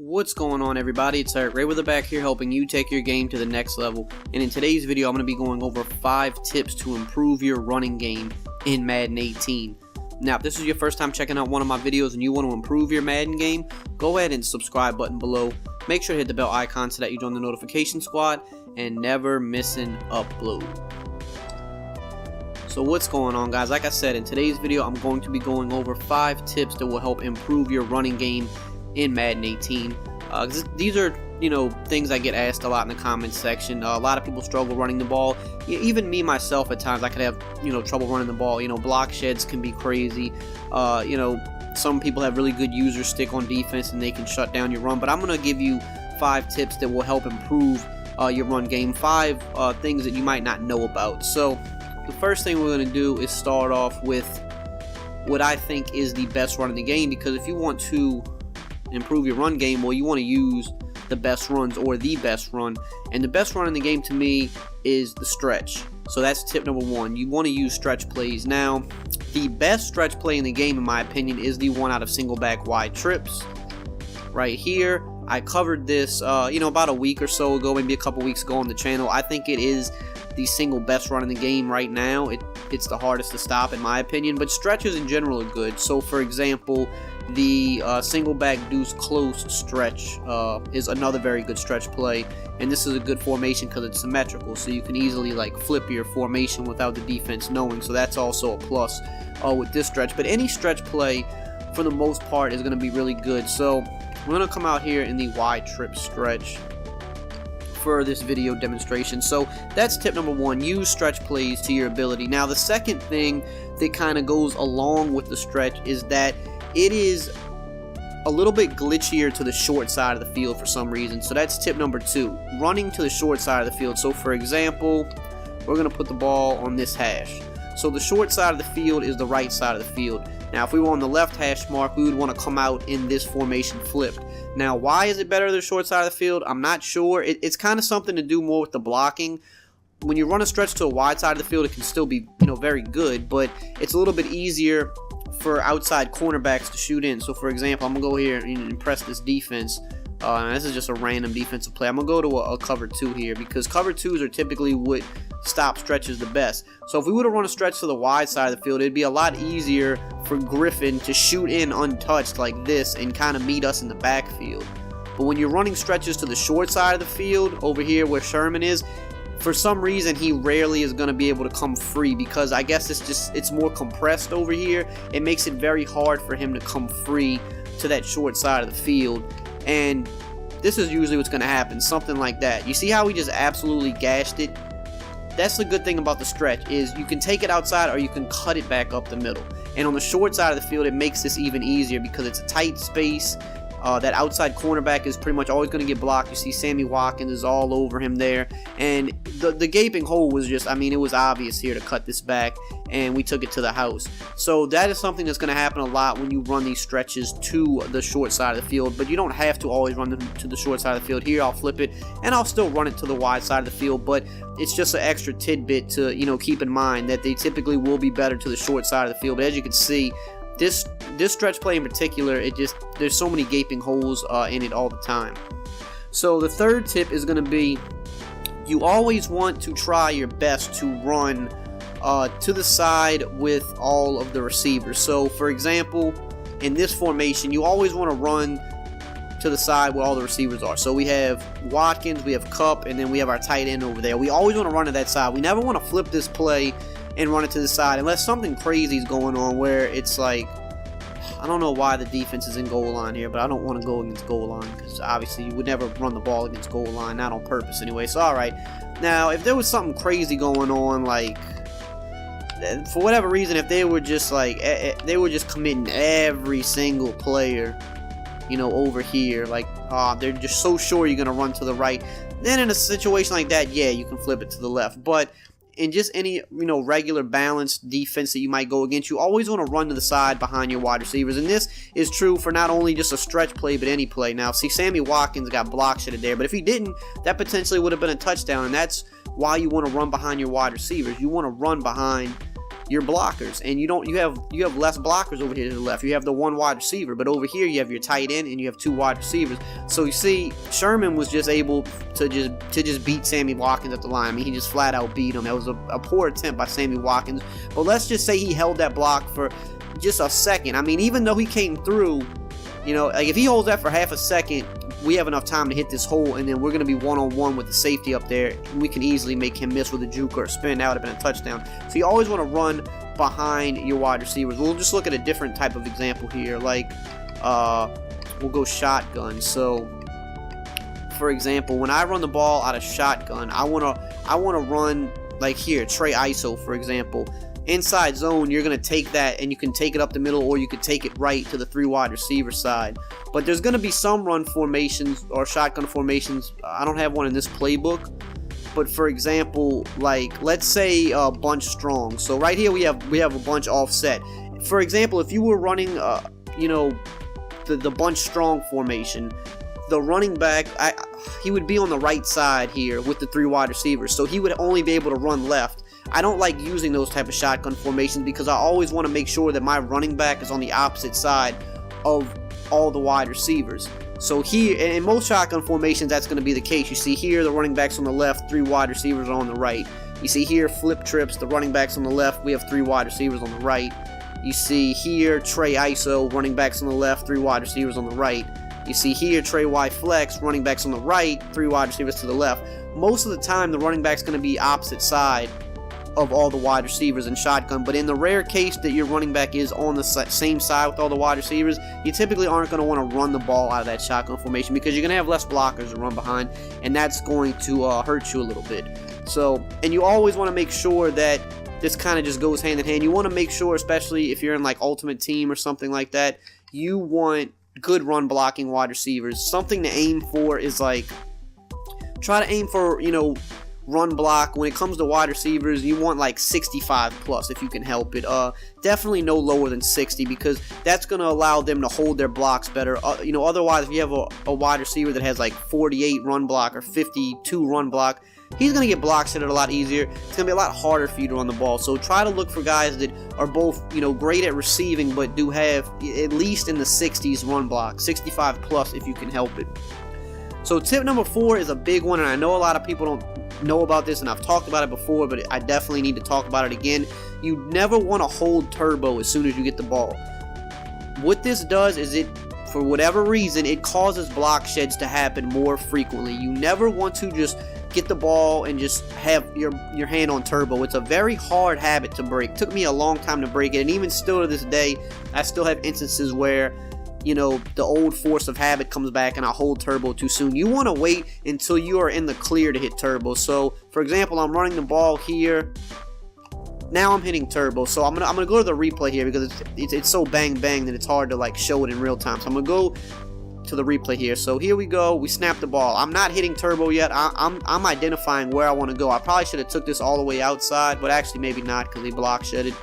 What's going on, everybody? It's EricRayweather back here helping you take your game to the next level. And in today's video, I'm going to be going over 5 tips to improve your running game in Madden 18. Now, if this is your first time checking out one of my videos and you want to improve your Madden game, go ahead and subscribe button below. Make sure to hit the bell icon so that you join the notification squad and never miss an upload. So what's going on, guys? Like I said, in today's video, I'm going to be going over 5 tips that will help improve your running game in Madden 18. These are, things I get asked a lot in the comments section. A lot of people struggle running the ball. Even me myself at times, I could have, trouble running the ball. Block sheds can be crazy. Some people have really good user stick on defense and they can shut down your run. But I'm going to give you 5 tips that will help improve your run game. 5 things that you might not know about. So the first thing we're going to do is start off with what I think is the best run in the game, because if you want to improve your run game, well, you want to use the best runs or the best run, and the best run in the game to me is the stretch. So that's tip number 1. You want to use stretch plays. Now, the best stretch play in the game, in my opinion, is the one out of single back wide trips right here. I covered this about a week or so ago, maybe a couple weeks ago on the channel. I think it is the single best run in the game right now. It's the hardest to stop, in my opinion, but stretches in general are good. So for example, the single back deuce close stretch is another very good stretch play, and this is a good formation because it's symmetrical, so you can easily flip your formation without the defense knowing. So that's also a plus with this stretch. But any stretch play for the most part is going to be really good. So we're going to come out here in the wide trip stretch for this video demonstration. So that's tip number 1. Use stretch plays to your ability. Now, the second thing that kind of goes along with the stretch is that it is a little bit glitchier to the short side of the field for some reason. So that's tip number 2, running to the short side of the field. So for example, we're going to put the ball on this hash. So the short side of the field is the right side of the field. Now, if we were on the left hash mark, we would want to come out in this formation flipped. Now, why is it better to the short side of the field? I'm not sure. It's kind of something to do more with the blocking. When you run a stretch to a wide side of the field, it can still be, very good, but it's a little bit easier for outside cornerbacks to shoot in. So for example, I'm gonna go here and press this defense. This is just a random defensive play. I'm gonna go to a cover 2 here, because cover 2s are typically what stop stretches the best. So if we would have run a stretch to the wide side of the field, it'd be a lot easier for Griffin to shoot in untouched like this and kind of meet us in the backfield. But when you're running stretches to the short side of the field, over here where Sherman is, for some reason he rarely is going to be able to come free, because I guess it's more compressed over here. It makes it very hard for him to come free to that short side of the field, and this is usually what's going to happen, something like that. You see how we just absolutely gashed it? That's the good thing about the stretch, is you can take it outside or you can cut it back up the middle. And on the short side of the field, it makes this even easier because it's a tight space. That outside cornerback is pretty much always going to get blocked. You see Sammy Watkins is all over him there. And the gaping hole was just, it was obvious here to cut this back, and we took it to the house. So that is something that's going to happen a lot when you run these stretches to the short side of the field. But you don't have to always run them to the short side of the field. Here, I'll flip it, and I'll still run it to the wide side of the field. But it's just an extra tidbit to, keep in mind that they typically will be better to the short side of the field. But as you can see, this stretch play in particular, there's so many gaping holes in it all the time. So the third tip is going to be, you always want to try your best to run to the side with all of the receivers. So for example, in this formation, you always want to run to the side where all the receivers are. So we have Watkins, we have Kupp, and then we have our tight end over there. We always want to run to that side. We never want to flip this play and run it to the side unless something crazy is going on where it's like, I don't know why the defense is in goal line here, but I don't want to go against goal line, because obviously you would never run the ball against goal line, not on purpose anyway. So alright, now if there was something crazy going on, like for whatever reason, if they were just they were just committing every single player, over here, they're just so sure you're gonna run to the right, then in a situation like that, yeah, you can flip it to the left. But in just any, regular balanced defense that you might go against, you always want to run to the side behind your wide receivers. And this is true for not only just a stretch play, but any play. Now, see, Sammy Watkins got block shitted there, but if he didn't, that potentially would have been a touchdown. And that's why you want to run behind your wide receivers. You want to run behind your blockers, and you have less blockers over here to the left. You have the one wide receiver, but over here you have your tight end and you have two wide receivers. So you see, Sherman was just able to just beat Sammy Watkins at the line. I mean, he just flat out beat him. That was a poor attempt by Sammy Watkins, but let's just say he held that block for just a second. I mean, even though he came through, you know, like if he holds that for half a second, we have enough time to hit this hole, and then we're going to be one-on-one with the safety up there, and we can easily make him miss with a juke or a spin. That would have been a touchdown. So you always want to run behind your wide receivers. We'll just look at a different type of example here, like we'll go shotgun. So for example, when I run the ball out of shotgun, I want to run like here, Trey ISO, for example. Inside zone, you're going to take that and you can take it up the middle, or you could take it right to the 3 wide receiver side. But there's going to be some run formations or shotgun formations. I don't have one in this playbook, but for example, like let's say bunch strong. So right here we have a bunch offset. For example, if you were running you know, the bunch strong formation, the running back, he would be on the right side here with the 3 wide receivers, so he would only be able to run left. I don't like using those type of shotgun formations because I always want to make sure that my running back is on the opposite side of all the wide receivers. So here, in most shotgun formations, that's going to be the case. You see here, the running back's on the left, 3 wide receivers are on the right. You see here, flip trips, the running back's on the left, we have 3 wide receivers on the right. You see here, Trey ISO, running back's on the left, 3 wide receivers on the right. You see here, Trey Y flex, running back's on the right, 3 wide receivers to the left. Most of the time, the running back's going to be opposite side of all the wide receivers in shotgun, but in the rare case that your running back is on the same side with all the wide receivers, you typically aren't going to want to run the ball out of that shotgun formation because you're going to have less blockers to run behind, and that's going to hurt you a little bit. So, and you always want to make sure that this kind of just goes hand in hand. You want to make sure, especially if you're in like Ultimate Team or something like that, you want good run blocking wide receivers. Something to aim for is like, try to aim for, you know, run block. When it comes to wide receivers, you want like 65 plus if you can help it. Definitely no lower than 60 because that's going to allow them to hold their blocks better. You know, otherwise if you have a wide receiver that has like 48 run block or 52 run block, he's going to get block set a lot easier. It's going to be a lot harder for you to run the ball. So try to look for guys that are both, you know, great at receiving but do have at least in the 60s run block, 65 plus if you can help it. So tip number 4 is a big one, and I know a lot of people don't know about this, and I've talked about it before, but I definitely need to talk about it again. You never want to hold turbo as soon as you get the ball. What this does is it, for whatever reason, it causes block sheds to happen more frequently. You never want to just get the ball and just have your hand on turbo. It's a very hard habit to break. It took me a long time to break it, and even still to this day, I still have instances where, you know, the old force of habit comes back and I hold turbo too soon. You want to wait until you are in the clear to hit turbo. So, for example, I'm running the ball here. Now I'm hitting turbo. So I'm gonna go to the replay here because it's so bang bang that it's hard to like show it in real time. So I'm gonna go to the replay here. So here we go. We snap the ball. I'm not hitting turbo yet. I'm identifying where I want to go. I probably should have took this all the way outside, but actually maybe not because he block shedded.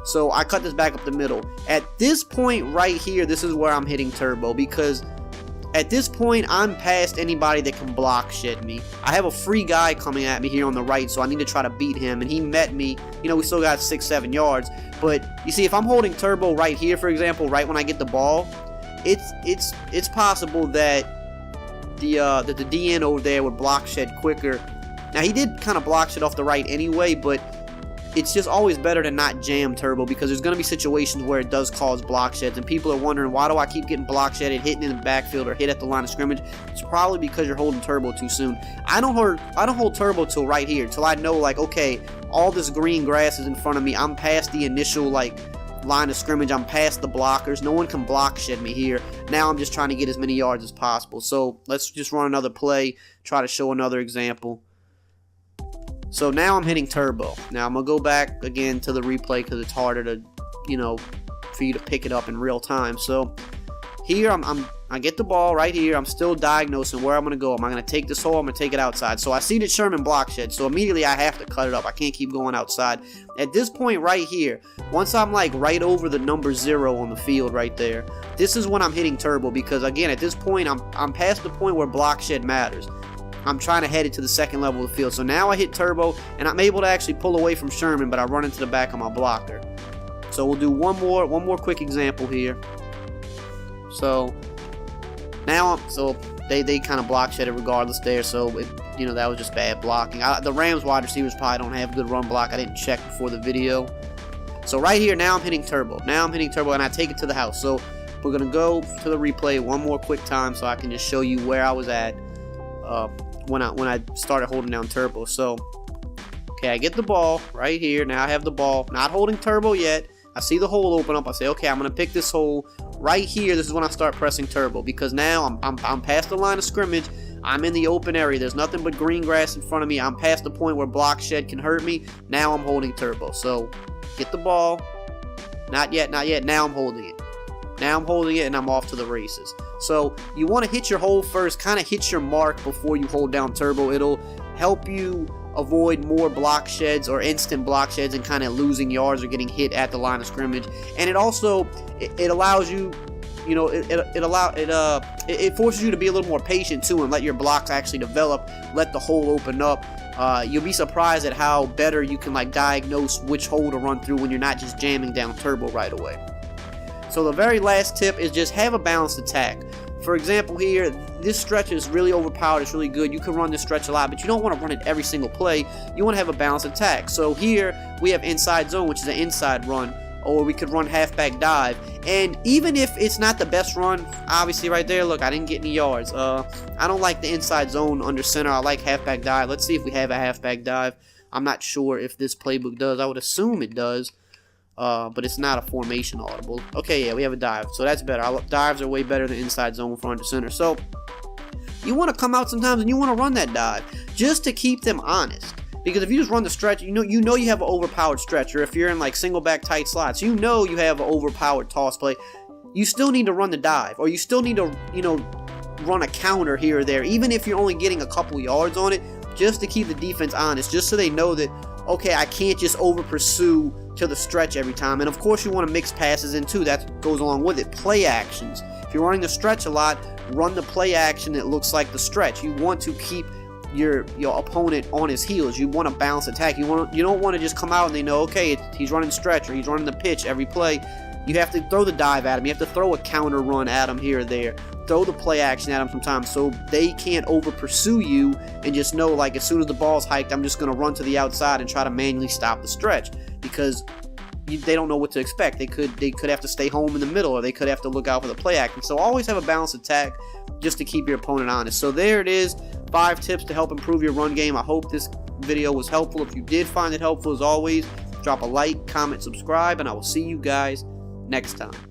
So I cut this back up the middle. At this point right here, this is where I'm hitting turbo because at this point I'm past anybody that can block shed me. I have a free guy coming at me here on the right, so I need to try to beat him, and he met me. You know, we still got 6-7 yards, but you see, if I'm holding turbo right here, for example, right when I get the ball, it's possible that the DN over there would block shed quicker. Now he did kind of block shed off the right anyway, but it's just always better to not jam turbo because there's going to be situations where it does cause block sheds, and people are wondering, why do I keep getting block shedded, hitting in the backfield or hit at the line of scrimmage? It's probably because you're holding turbo too soon. I don't hold turbo till right here, till I know, like, okay, all this green grass is in front of me. I'm past the initial like line of scrimmage. I'm past the blockers. No one can block shed me here. Now I'm just trying to get as many yards as possible. So let's just run another play, try to show another example. So now I'm hitting turbo. Now I'm going to go back again to the replay because it's harder to, you know, for you to pick it up in real time. So here I get the ball right here. I'm still diagnosing where I'm going to go. Am I going to take this hole? I'm going to take it outside. So I see that Sherman block shed. So immediately I have to cut it up. I can't keep going outside. At this point right here, once I'm like right over the number 0 on the field right there, this is when I'm hitting turbo because again, at this point I'm past the point where block shed matters. I'm trying to head it to the second level of the field. So now I hit turbo, and I'm able to actually pull away from Sherman, but I run into the back of my blocker. So we'll do one more quick example here. So now, they kind of block shed it regardless there. So that was just bad blocking. The Rams wide receivers probably don't have good run block. I didn't check before the video. So right here, now I'm hitting turbo. And I take it to the house. So we're gonna go to the replay one more quick time so I can just show you where I was at when I started holding down turbo. So okay, I get the ball right here. Now I have the ball, not holding turbo yet. I see the hole open up. I say, okay, I'm gonna pick this hole right here. This is when I start pressing turbo, because now I'm past the line of scrimmage. I'm in the open area. There's nothing but green grass in front of me. I'm past the point where block shed can hurt me. Now I'm holding turbo. So get the ball. Not yet. Now I'm holding it. And I'm off to the races. So you want to hit your hole first, kind of hit your mark before you hold down turbo. It'll help you avoid more block sheds or instant block sheds and kind of losing yards or getting hit at the line of scrimmage. And it also it allows you, it forces you to be a little more patient too and let your blocks actually develop, let the hole open up. You'll be surprised at how better you can diagnose which hole to run through when you're not just jamming down turbo right away. So the very last tip is just have a balanced attack. For example here, this stretch is really overpowered, it's really good. You can run this stretch a lot, but you don't want to run it every single play. You want to have a balanced attack. So here we have inside zone, which is an inside run, or we could run halfback dive. And even if it's not the best run, obviously right there, look, I didn't get any yards. I don't like the inside zone under center. I like halfback dive. Let's see if we have a halfback dive. I'm not sure if this playbook does. I would assume it does. But it's not a formation audible. Okay, yeah, we have a dive, so that's better. Dives are way better than inside zone for under center. So you want to come out sometimes and you want to run that dive just to keep them honest. Because if you just run the stretch, you know you have an overpowered stretch, or if you're in single back tight slots, you have an overpowered toss play. You still need to run the dive, or you still need to run a counter here or there, even if you're only getting a couple yards on it, just to keep the defense honest, just so they know that, okay, I can't just over pursue to the stretch every time. And of course you want to mix passes in too. That goes along with it. Play actions. If you're running the stretch a lot, run the play action that looks like the stretch. You want to keep your opponent on his heels. You want a balanced attack. You don't want to just come out and they know, okay, he's running stretch or he's running the pitch every play. You have to throw the dive at him. You have to throw a counter run at him here or there. Throw the play action at him sometimes so they can't over pursue you and just know, as soon as the ball's hiked, I'm just going to run to the outside and try to manually stop the stretch, because they don't know what to expect. They could have to stay home in the middle, or they could have to look out for the play action. So always have a balanced attack just to keep your opponent honest. So there it is, 5 tips to help improve your run game. I hope this video was helpful. If you did find it helpful, as always, drop a like, comment, subscribe, and I will see you guys next time.